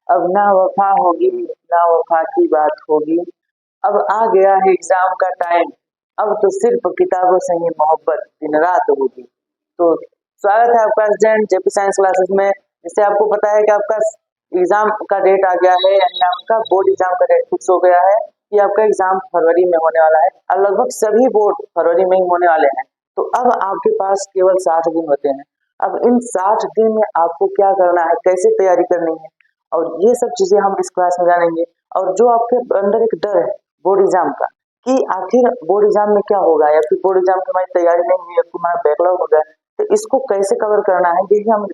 अब ना वफा होगी ना वफा की बात होगी। अब आ गया है एग्जाम का टाइम। अब तो सिर्फ किताबों से ही मोहब्बत दिन रात होगी। तो स्वागत है आपका स्टूडेंट जेपी साइंस क्लासेस में। जिससे आपको पता है कि आपका एग्जाम का डेट आ गया है, यानी आपका बोर्ड एग्जाम का डेट फिक्स हो गया है कि आपका एग्जाम फरवरी में होने वाला है और लगभग सभी बोर्ड फरवरी में ही होने वाले हैं। तो अब आपके पास केवल 60 दिन होते हैं। अब इन 60 दिन में आपको क्या करना है, कैसे तैयारी करनी है, और ये सब चीजें हम इस क्लास में जानेंगे। और जो आपके अंदर एक डर है बोर्ड एग्जाम का कि आखिर बोर्ड एग्जाम में क्या होगा, या फिर बोर्ड एग्जाम की हमारी तैयारी नहीं हुई, या फिर हमारा बैकलॉग हो गया, तो इसको कैसे कवर करना है, यही हम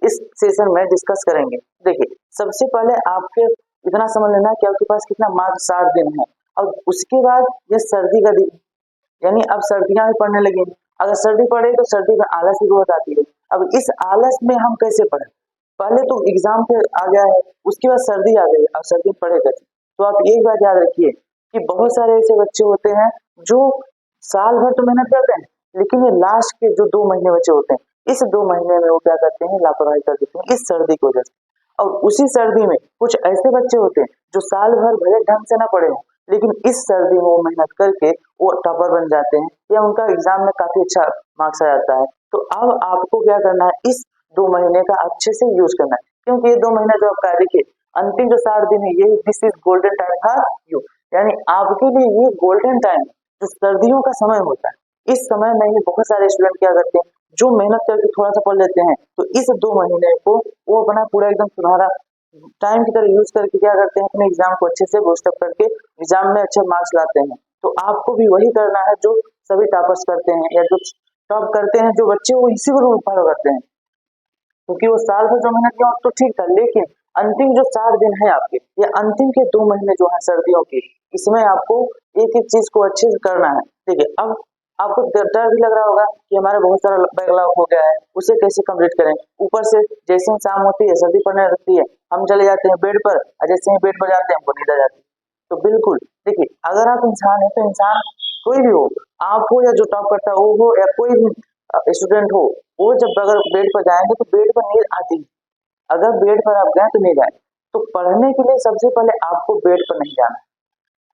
इस सेशन में डिस्कस करेंगे। देखिए, सबसे पहले आपके इतना समझ लेना है कि आपके पास कितना मार्च 60 दिन है। और उसके बाद ये सर्दी का दिन, यानी अब सर्दियां भी पड़ने लगेंगी। अगर सर्दी पड़े तो सर्दी में आलस भी बहुत आती है। अब इस आलस में हम कैसे पढ़े? पहले तो एग्जाम पे आ गया है, उसके बाद सर्दी आ गई, अब सर्दी पड़े कैसे? तो आप एक बात याद रखिए कि बहुत सारे ऐसे बच्चे होते हैं जो साल भर तो मेहनत करते हैं, लेकिन ये लास्ट के जो 2 महीने बचे होते हैं, इस 2 महीने में वो क्या करते हैं, लापरवाही कर देते हैं इस सर्दी की वजह से। और उसी सर्दी में कुछ ऐसे बच्चे होते हैं जो साल भर भले ढंग से ना पढ़े हों, लेकिन इस सर्दी में वो मेहनत करके वो टॉपर बन जाते हैं, या उनका एग्जाम में काफी अच्छा मार्क्स आ जाता है। तो अब आपको क्या करना है, इस 2 महीने का अच्छे से यूज करना है, क्योंकि ये 2 महीना जो आपका देखिए अंतिम जो 60 दिन है, यही this is golden time for you, यानी आपके लिए ये गोल्डन टाइम जो सर्दियों का समय होता है। इस समय में ही बहुत सारे स्टूडेंट क्या करते हैं, जो मेहनत करके थोड़ा सा पढ़ लेते हैं, तो इस 2 महीने को वो अपना पूरा एकदम सुनहरा टाइम की तरह यूज करके क्या करते हैं, अपने एग्जाम को अच्छे से बूस्ट अप करके एग्जाम में अच्छे मार्क्स लाते हैं। तो आपको भी वही करना है जो सभी टॉपर्स करते हैं, या जो टॉप करते हैं जो बच्चे, वो इसी को रूल फॉलो करते हैं। क्योंकि वो साल भर जो मेहनत किया तो ठीक था, लेकिन अंतिम जो 60 दिन है आपके, ये अंतिम के 2 महीने जो है सर्दियों के, इसमें आपको एक एक चीज को अच्छे से करना है। ठीक है, अब आपको डर भी लग रहा होगा कि हमारा बहुत सारा बैकलॉग हो गया है, उसे कैसे कंप्लीट करें। ऊपर से जैसे ही शाम होती है, सर्दी पड़ने लगती है, हम चले जाते हैं बेड पर, और जैसे ही बेड पर जाते हैं हमको नींद आ जाती है। तो बिल्कुल देखिए, अगर आप इंसान है तो इंसान कोई भी हो, आप हो या जो टॉप करता है वो हो, या कोई भी स्टूडेंट हो, वो जब अगर बेड पर जाएंगे तो बेड पर नींद आती है। अगर बेड पर आप गए तो नींद आए, तो पढ़ने के लिए सबसे पहले आपको बेड पर नहीं जाना।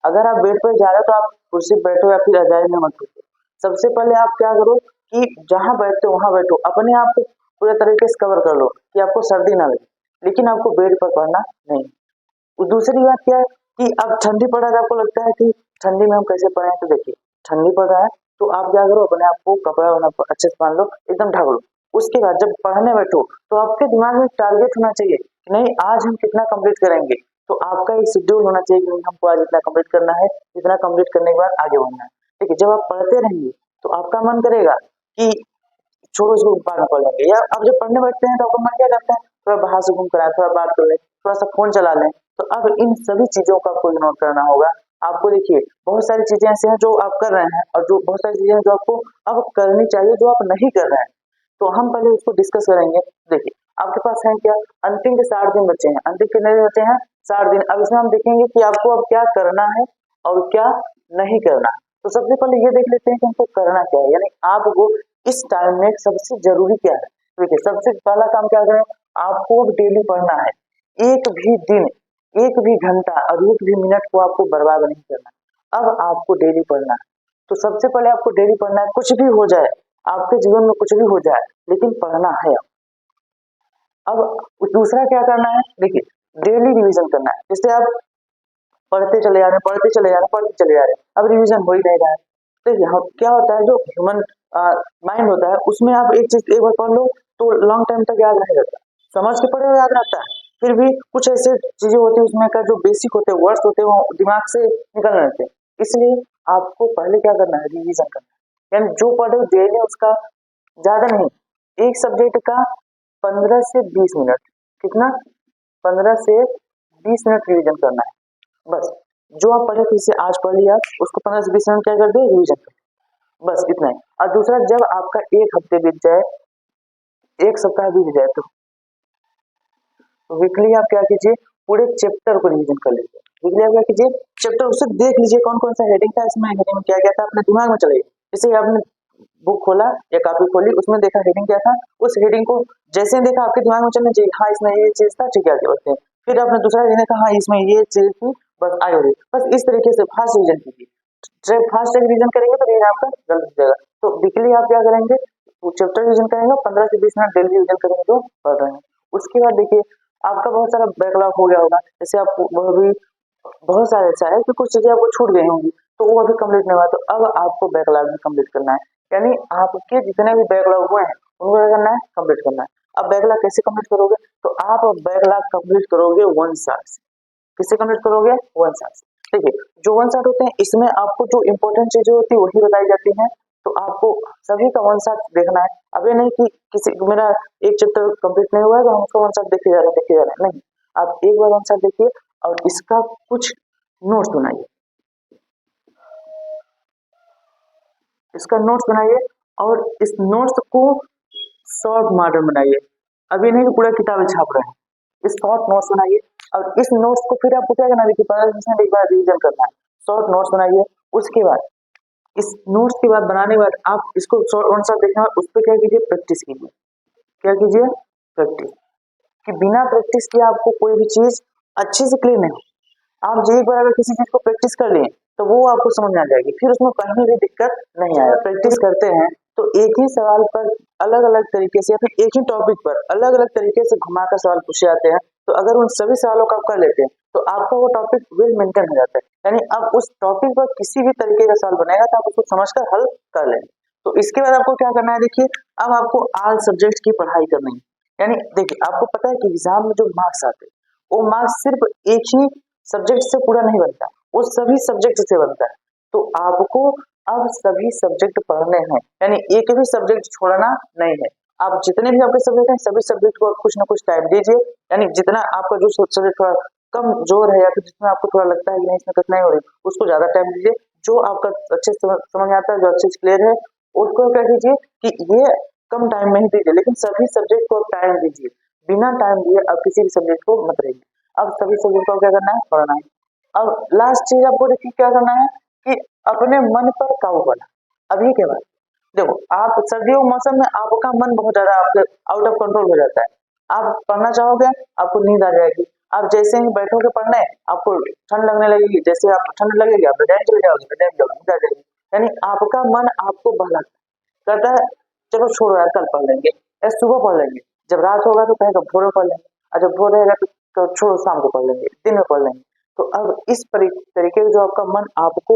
अगर आप बेड पर जा रहे हो तो आप कुर्सी पर बैठो या फिर रजाई में मत बैठो। सबसे पहले आप क्या करो कि जहां बैठते हो वहां बैठो, अपने आप को पूरे तरीके से कवर कर लो कि आपको सर्दी ना लगे, लेकिन आपको बेड पर पढ़ना नहीं। और दूसरी बात क्या है कि अब ठंडी पड़ रहा है, आपको लगता है कि ठंडी में हम कैसे पढ़ें, तो देखिए ठंडी पड़ रहा है तो आप क्या करो, अपने आप को कपड़ा वपड़ा अच्छे से पहन लो, एकदम ढक लो। उसके बाद जब पढ़ने बैठो तो आपके दिमाग में टारगेट होना चाहिए कि नहीं आज हम कितना कंप्लीट करेंगे। तो आपका एक शेड्यूल होना चाहिए कि नहीं हमको आज इतना कंप्लीट करना है, इतना कंप्लीट करने के बाद आगे बढ़ना है। ठीक है, जब आप पढ़ते रहेंगे तो आपका मन करेगा कि छोड़ो इसको बाद में पढ़ लेंगे, या अब जब पढ़ने बैठते हैं तो आपका मन क्या करता है, थोड़ा बाहर से घूम कर आए, थोड़ा बात कर ले, थोड़ा सा फोन चला लें। तो अब इन सभी चीजों का आपको इग्नोर करना होगा। आपको देखिए बहुत सारी चीजें ऐसे हैं जो आप कर रहे हैं, और जो बहुत सारी चीजें हैं जो आपको अब करनी चाहिए जो आप नहीं कर रहे हैं। तो हम पहले उसको डिस्कस करेंगे। देखिए, आपके पास है क्या, अंतिम के 60 दिन बचे हैं। अंतिम कितने दिन बचे हैं, 60 दिन। अब इसमें हम देखेंगे कि आपको अब क्या करना है और क्या नहीं करना है। तो सबसे पहले ये देख लेते हैं कि हमको करना क्या है, यानी आपको इस टाइम में सबसे जरूरी क्या है। देखिए, सबसे पहला काम क्या करें, आपको डेली पढ़ना है। एक भी दिन, एक भी घंटा और एक भी मिनट को आपको बर्बाद नहीं करना। अब आपको डेली पढ़ना है। तो सबसे पहले आपको डेली पढ़ना है, कुछ भी हो जाए, आपके जीवन में कुछ भी हो जाए, लेकिन पढ़ना है। अब दूसरा क्या करना है, देखिए डेली रिवीजन करना है। जैसे आप पढ़ते चले जा रहे हैं, पढ़ते चले जा रहे हैं, पढ़ते चले जा रहे हैं, अब रिवीजन हो ही नहीं रहा है। तो यहाँ क्या होता है, जो ह्यूमन माइंड होता है उसमें आप एक चीज एक बार पढ़ लो तो लॉन्ग टाइम तक याद नहीं रहता, समझ के पढ़े हुए याद रहता है, फिर भी कुछ ऐसे चीजें होती है उसमें का जो बेसिक होते हैं, वर्ड्स होते हैं, वो दिमाग से निकल रहते हैं। इसलिए आपको पहले क्या करना है, रिवीजन करना है। यानी जो पढ़े डेली उसका ज्यादा नहीं, एक सब्जेक्ट का 15 से 20 मिनट, कितना, 15 से 20 मिनट रिवीजन करना है। बस जो आप पढ़े थे इसे आज पढ़ लिया, उसको 15 से 20 मिनट क्या कर दे, रिवीजन कर, बस इतना ही। और दूसरा, जब आपका एक हफ्ते बीत जाए, एक सप्ताह बीत जाए, तो वीकली आप क्या कीजिए, पूरे चैप्टर को रिवीजन कर लीजिए। वीकली आप क्या कीजिए, चैप्टर उसे देख लीजिए कौन कौन सा हेडिंग था, इसमें हेडिंग में क्या क्या था, अपने दिमाग में चलाइए। जैसे आपने बुक खोला या कॉपी खोली, उसमें देखा हेडिंग क्या था, उस हेडिंग को जैसे देखा आपके दिमाग में चलना चाहिए, हाँ इसमें ये चीज था, ठीक है आगे बढ़ते हैं। फिर आपने दूसरा रीजन कहा हाँ इसमें ये चीज थी, बस आगे बढ़िए। बस इस तरीके से फास्ट रिवीजन कीजिए। फास्ट रिवीजन करेंगे तो रीजन आपका जल्द हो जाएगा। तो वीकली आप क्या करेंगे, चैप्टर रिवीजन करेंगे, 15 से 20 मिनट डेली रिवीजन करेंगे जो पढ़ रहे हैं। उसके बाद देखिए आपका बहुत सारा बैकलॉग हो गया होगा, जैसे आप वह भी बहुत सारे ऐसा है कि कुछ चीजें आपको छूट गई होंगी तो वो अभी कंप्लीट नहीं हुआ, तो अब आपको बैकलॉग भी कंप्लीट करना है। यानी आपके जितने भी बैकलॉग हुए हैं उनको क्या करना है, कंप्लीट करना है। अब बैकलॉग कैसे कंप्लीट करोगे, तो आप बैकलॉग कंप्लीट करोगे वन शॉट से। किससे कंप्लीट करोगे, वन शॉट से। देखिए जो वन शॉट होते हैं इसमें आपको जो इंपॉर्टेंट चीजें होती है वही बताई जाती हैं, तो आपको सभी का वन शॉट देखना है। अब ये नहीं कि किसी मेरा एक चैप्टर कंप्लीट नहीं हुआ है तो हम उसको वन शॉट देखे जा रहे हैं, नहीं। आप एक बार वन शॉट देखिए और इसका कुछ नोट्स बनाइए, इसका नोट्स बनाइए और इस नोट्स को शॉर्ट मॉडल बनाइए। अभी नहीं पूरा किताब छाप रहे हैं, इस शॉर्ट नोट्स बनाइए और इस नोट्स को फिर आपको क्या करना है, 15 एक बार रिवीजन करना है। शॉर्ट नोट्स बनाइए, उसके बाद इस नोट्स के बाद बनाने के बाद आप इसको शॉर्ट देखना है, उस पर क्या कीजिए, प्रैक्टिस कीजिए। क्या कीजिए, प्रैक्टिस। कि बिना प्रैक्टिस किए आपको कोई भी चीज अच्छे से क्लियर नहीं। आप जो एक बार अगर किसी चीज को प्रैक्टिस कर लिए तो वो आपको समझ में आ जाएगी, फिर उसमें कहीं भी दिक्कत नहीं आएगा। प्रैक्टिस करते हैं तो एक ही सवाल पर अलग अलग तरीके से या फिर एक ही टॉपिक पर अलग अलग तरीके से घुमाकर सवाल पूछे जाते हैं, तो अगर उन सभी सवालों को आप कर लेते हैं तो आपका वो टॉपिक वेल मेंटेन हो जाता है। यानी अब उस टॉपिक पर किसी भी तरीके का सवाल बनेगा तो आप उसको समझकर हल कर लेंगे। तो इसके बाद आपको क्या करना है, देखिए अब आपको ऑल सब्जेक्ट की पढ़ाई करनी है। यानी देखिए आपको पता है कि एग्जाम में जो मार्क्स आते हैं वो मार्क्स सिर्फ एक ही सब्जेक्ट से पूरा नहीं बनता, वो सभी सब्जेक्ट से बनता है। तो आपको अब सभी सब्जेक्ट पढ़ने हैं, यानी एक भी सब्जेक्ट छोड़ना नहीं है। आप जितने भी आपके सब्जेक्ट हैं सभी सब्जेक्ट को कुछ ना कुछ टाइम दीजिए। यानी जितना आपका जो सब्जेक्ट थोड़ा कम जोर है या फिर जिसमें आपको थोड़ा लगता है कि नहीं इसमें कठिनाई हो रही उसको ज्यादा टाइम दीजिए। जो आपका अच्छे से समझ आता है, जो अच्छे से क्लियर है उसको क्या कीजिए कि ये कम टाइम में ही दीजिए, लेकिन सभी सब्जेक्ट को टाइम दीजिए। बिना टाइम दिए आप किसी भी सब्जेक्ट को मत रहिए। अब सभी सब्जेक्ट को क्या करना है, पढ़ना है। अब लास्ट चीज आपको देखिए क्या करना है कि अपने मन पर काबू पाना। अभी के बाद देखो आप सर्दियों के मौसम में आपका मन बहुत ज्यादा आपके आउट ऑफ कंट्रोल हो जाता है। आप पढ़ना चाहोगे आपको नींद आ जाएगी, आप जैसे ही बैठोगे पढ़ने आपको ठंड लगने लगेगी, जैसे आप ठंड लगेगी आप बेड चले जाओगे, बेड नींद आ जाएगी। यानी आपका मन आपको बहलाता कहता है चलो छोड़ो यार कल पढ़ लेंगे या सुबह पढ़ लेंगे, जब रात होगा तो कहेगा भोर में पढ़ लेंगे, और जब भोर रहेगा तो छोड़ो शाम को पढ़ लेंगे, दिन में पढ़ लेंगे। तो अब इस तरीके से जो आपका मन आपको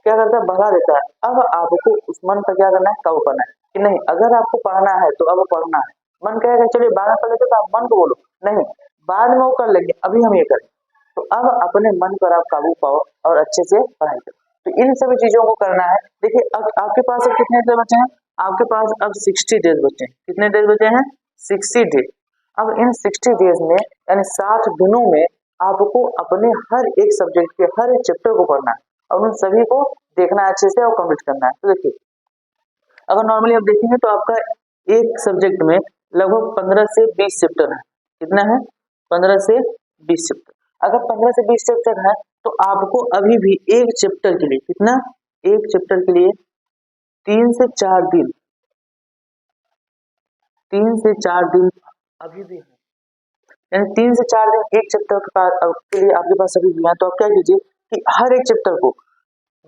क्या करता है, भगा देता है। अब आपको उस मन पर क्या करना है, काबू करना है कि नहीं अगर आपको पढ़ना है तो अब पढ़ना है। मन कहेगा चलिए बाद में पढ़ लेते, तो आप मन को बोलो नहीं बाद में वो कर लेंगे, अभी हम ये करें। तो अब अपने मन पर आप काबू पाओ और अच्छे से पढ़ाई करो। तो इन सभी चीजों को करना है। देखिए अब आपके पास अब कितने डेज बचे हैं, आपके पास अब 60 डेज बचे हैं। कितने डेज बचे हैं, 60 डेज। अब इन 60 डेज में यानी 60 दिनों में आपको अपने हर एक सब्जेक्ट के हर एक चैप्टर को पढ़ना है और उन सभी को देखना है अच्छे से और कंप्लीट करना है। तो देखिए अगर नॉर्मली आप देखेंगे तो आपका एक सब्जेक्ट में लगभग 15 से 20 चैप्टर है। कितना है, 15 से 20 चैप्टर। अगर 15 से 20 चैप्टर है तो आपको अभी भी एक चैप्टर के लिए कितना, एक चैप्टर के लिए 3 से 4 दिन, 3 से 4 दिन अभी भी है। यानी 3 से 4 दिन एक चैप्टर के लिए आपके पास अभी भी है। तो आप क्या कीजिए कि हर एक चैप्टर को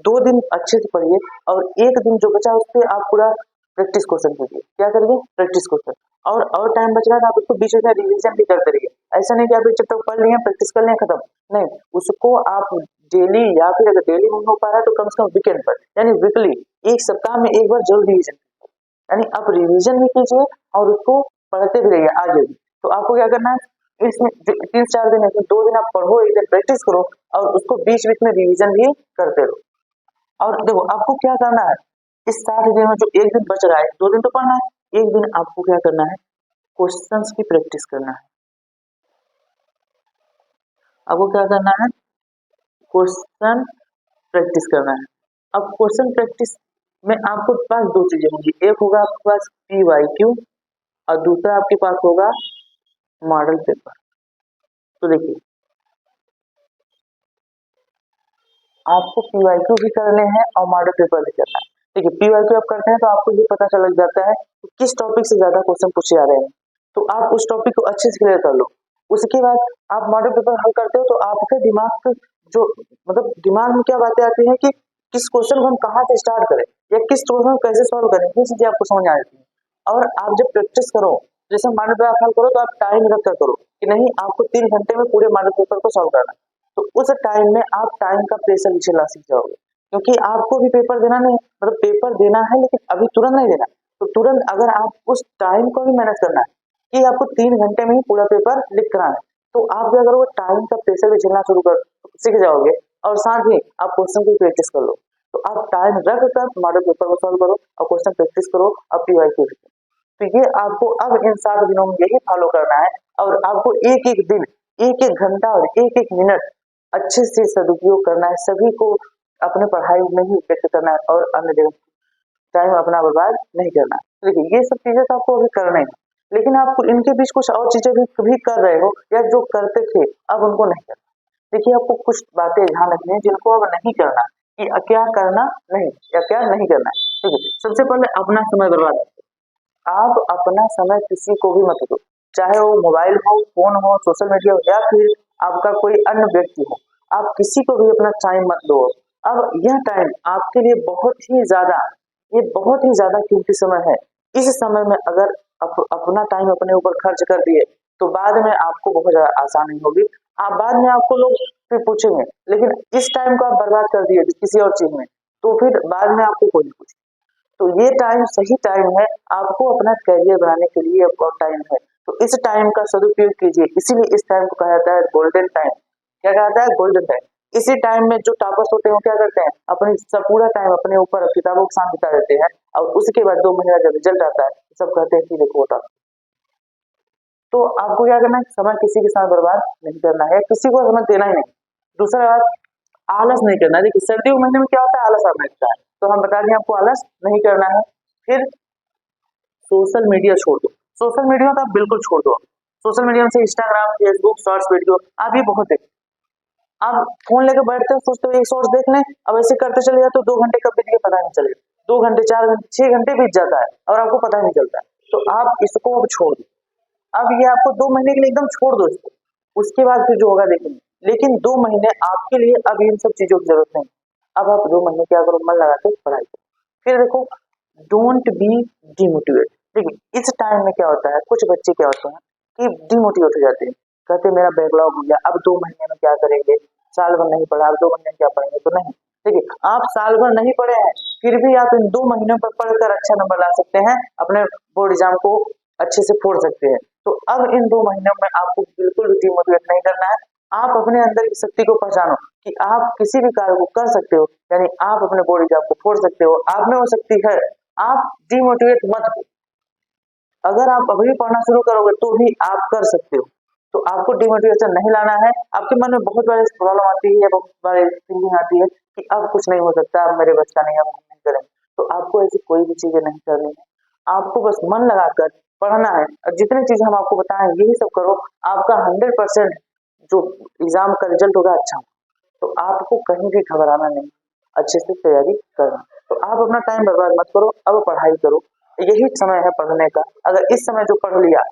2 दिन अच्छे से पढ़िए और एक दिन जो बचा उस पर आप पूरा प्रैक्टिस क्वेश्चन कीजिए। क्या करिए, प्रैक्टिस क्वेश्चन। और टाइम बच रहा है तो आप उसको बीच में रिवीजन भी करते रहिए। ऐसा नहीं कि आप एक चैप्टर पढ़ लिए प्रैक्टिस कर लें खत्म, नहीं उसको आप डेली या फिर अगर डेली नहीं हो पा रहा है तो कम से कम वीकेंड पर यानी वीकली एक सप्ताह में एक बार जरूर रिवीजन, यानी आप रिवीजन भी कीजिए और उसको पढ़ते भी रहिए आगे भी। तो आपको क्या करना है, इसमें 3-4 दिन है 2 दिन आप पढ़ो, एक दिन प्रैक्टिस करो और उसको बीच बीच में रिवीजन भी करते रहो। और देखो आपको क्या करना है, इस 60 दिन में जो एक दिन बच रहा है, 2 दिन तो पढ़ना है, एक दिन आपको क्या करना है, क्वेश्चंस की प्रैक्टिस करना है। आपको क्या करना है, क्वेश्चन प्रैक्टिस करना है। अब क्वेश्चन प्रैक्टिस में आपको पास 2 चीजें होंगी, एक होगा आपके पास PYQ और दूसरा आपके पास होगा मॉडल पेपर। तो देखिए आपको PYQ भी करने हैं और मॉडल पेपर भी करना है। देखिए PYQ आप करते हैं तो आपको ये पता चल जाता है कि किस टॉपिक से ज्यादा क्वेश्चन पूछे जा रहे हैं, तो आप उस टॉपिक को अच्छे से क्लियर कर लो। उसके बाद आप मॉडल पेपर हल करते हो तो आपके दिमाग के जो मतलब दिमाग में क्या बातें आती हैं कि किस क्वेश्चन को हम कहाँ से स्टार्ट करें या किस क्वेश्चन को कैसे सॉल्व करें, ये चीजें आपको समझ आ जाती है। और आप जब प्रैक्टिस करो, जैसे मॉडल पेपर हल करो तो आप टाइम रख कर करो कि नहीं आपको 3 घंटे में पूरे मॉडल पेपर को सॉल्व करना है, तो उस टाइम में आप टाइम का प्रेशर झेलना सीख जाओगे, क्योंकि आपको भी पेपर देना नहीं मतलब पेपर देना है लेकिन अभी तुरंत नहीं देना। तो तुरंत अगर आप उस टाइम को भी मैनेज करना है कि आपको 3 घंटे में ही पूरा पेपर लिख कर आना है, तो आप क्या करोगे टाइम का प्रेशर भी झेलना शुरू कर सीख जाओगे और साथ ही आप क्वेश्चन की प्रैक्टिस कर लो। तो आप टाइम रख कर मॉडल पेपर को सॉल्व करो और क्वेश्चन प्रैक्टिस करो और PYQ लिखो। तो ये आपको अब इन 7 दिनों में यही फॉलो करना है और आपको एक एक दिन, एक एक घंटा और एक एक मिनट अच्छे से सदुपयोग करना है, सभी को अपने पढ़ाई में ही व्यक्त करना है और अन्य जगह टाइम अपना बर्बाद नहीं करना। देखिए ये सब चीजें तो आपको अभी करना है, लेकिन आप इनके बीच कुछ और चीजें भी कर रहे हो या जो करते थे अब उनको नहीं करना। देखिए आपको कुछ बातें ध्यान रखनी है जिनको अब नहीं करना कि क्या करना नहीं या क्या नहीं करना है। ठीक है, सबसे पहले अपना समय बर्बाद। आप अपना समय किसी को भी मत दो, चाहे वो मोबाइल हो, फोन हो, सोशल मीडिया हो या फिर आपका कोई अन्य व्यक्ति हो, आप किसी को भी अपना टाइम मत दो। अब यह टाइम आपके लिए बहुत ही ज्यादा कीमती समय है। इस समय में अगर अपना टाइम अपने ऊपर खर्च कर दिए तो बाद में आपको बहुत ज्यादा आसानी होगी। आप बाद में आपको लोग फिर पूछेंगे, लेकिन इस टाइम को आप बर्बाद कर दिए किसी और चीज में तो फिर बाद में आपको कोई नहीं पूछे। तो ये टाइम सही टाइम है, आपको अपना करियर बनाने के लिए आपका टाइम है, तो इस टाइम का सदुपयोग कीजिए। इसीलिए इस टाइम को कहा जाता है गोल्डन टाइम। क्या कहा जाता है? Golden time. इसी टाइम में जो टॉपर्स होते हैं वो क्या करते हैं, अपनी सब पूरा टाइम अपने ऊपर किताबों के साथ बिता देते हैं और उसके बाद 2 महीने का रिजल्ट आता है सब कहते हैं कि देखो होता। तो आपको क्या करना है, समय किसी के साथ बर्बाद नहीं करना है, किसी को समय देना ही नहीं। दूसरा बात, आलस नहीं करना। देखिए सर्दियों के महीने में क्या होता है, आलस आने लगता है, तो हम बता दें आपको आलस नहीं करना है। फिर सोशल मीडिया छोड़ दो, सोशल मीडिया तो आप बिल्कुल छोड़ दो। सोशल मीडिया में से इंस्टाग्राम, फेसबुक, शॉर्ट्स वीडियो आप ये बहुत देखते, आप फोन लेकर बैठते हो सोचते हो एक शॉर्ट्स देख लें, अब ऐसे करते चले जाते तो 2 घंटे कब बीत गए पता नहीं चले, 2 घंटे, 4 घंटे, 6 घंटे बीत जाता है और आपको पता नहीं चलता है। तो आप इसको अब छोड़ दो, अब ये आपको 2 महीने के लिए एकदम छोड़ दो इसको, उसके बाद फिर जो होगा देखेंगे। लेकिन 2 महीने आपके लिए अब इन सब चीजों की जरूरत नहीं। अब आप 2 महीने क्या करो, मन लगा के पढ़ाई करो। फिर देखो, डोंट बी डिमोटिवेट। देखिए इस टाइम में क्या होता है, कुछ बच्चे क्या होते हैं कि डिमोटिवेट हो जाते हैं, कहते हैं मेरा बैकलॉग हो गया, अब 2 महीने में क्या करेंगे, साल भर नहीं पढ़ा, अब 2 महीने में क्या पढ़ेंगे। तो नहीं, देखिए आप साल भर नहीं पढ़े हैं फिर भी आप इन 2 महीनों पर पढ़कर अच्छा नंबर ला सकते हैं, अपने बोर्ड एग्जाम को अच्छे से फोड़ सकते हैं। तो अब इन 2 महीनों में आपको बिल्कुल डिमोटिवेट नहीं करना है। आप अपने अंदर की शक्ति को पहचानो कि आप किसी भी कार्य को कर सकते हो, यानी आप अपने बोर्ड एग्जाम को फोड़ सकते हो, आप में वो शक्ति है। आप डिमोटिवेट मत हो, अगर आप अभी पढ़ना शुरू करोगे तो भी आप कर सकते हो। तो आपको डिमोटिवेशन नहीं लाना है। आपके मन में बहुत बार प्रॉब्लम आती है, बहुत बार थिंकिंग आती है कि अब कुछ नहीं हो सकता, अब मेरे बस का नहीं, अब हम नहीं करेंगे। तो आपको ऐसी कोई भी चीजें नहीं करनी है, आपको बस मन लगाकर पढ़ना है और जितनी चीजें हम आपको बताएं यही सब करो। आपका 100% जो एग्जाम का रिजल्ट होगा अच्छा होगा। तो आपको कहीं भी घबराना नहीं, अच्छे से तैयारी करना। तो आप अपना टाइम बर्बाद मत करो, अब पढ़ाई करो, यही समय है पढ़ने का। अगर इस समय जो पढ़ लिया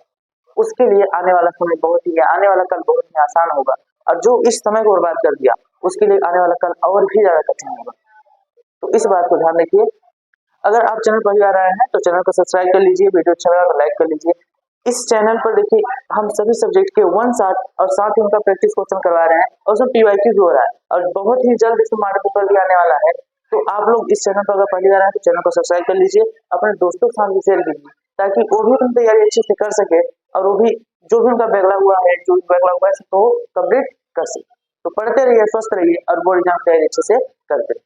उसके लिए आने वाला समय बहुत ही, आने वाला कल बहुत ही आसान होगा, और जो इस समय को बर्बाद कर दिया उसके लिए आने वाला कल और भी ज्यादा कठिन होगा। तो इस बात को ध्यान रखिए। अगर आप चैनल पर ही आ रहे हैं तो चैनल को सब्सक्राइब कर लीजिए, वीडियो अच्छा लगा तो लाइक कर लीजिए। इस चैनल पर देखिए हम सभी सब्जेक्ट के 1 शॉट और साथ ही उनका प्रैक्टिस क्वेश्चन करवा रहे हैं और उसमें PYQ भी हो रहा है और बहुत ही जल्द इसमें मॉडल पेपर भी आने वाला है। तो आप लोग इस चैनल पर अगर पहली बार आए तो चैनल को सब्सक्राइब कर लीजिए, अपने दोस्तों के साथ भी शेयर कीजिए ताकि वो भी अपनी तैयारी अच्छे से कर सके और वो भी जो भी उनका बैकलॉग हुआ है, जो भी बैकलॉग हुआ है तो कंप्लीट कर सके। तो पढ़ते रहिए, स्वस्थ रहिए और बोर्ड एग्जाम तैयारी अच्छे से करते रहिए।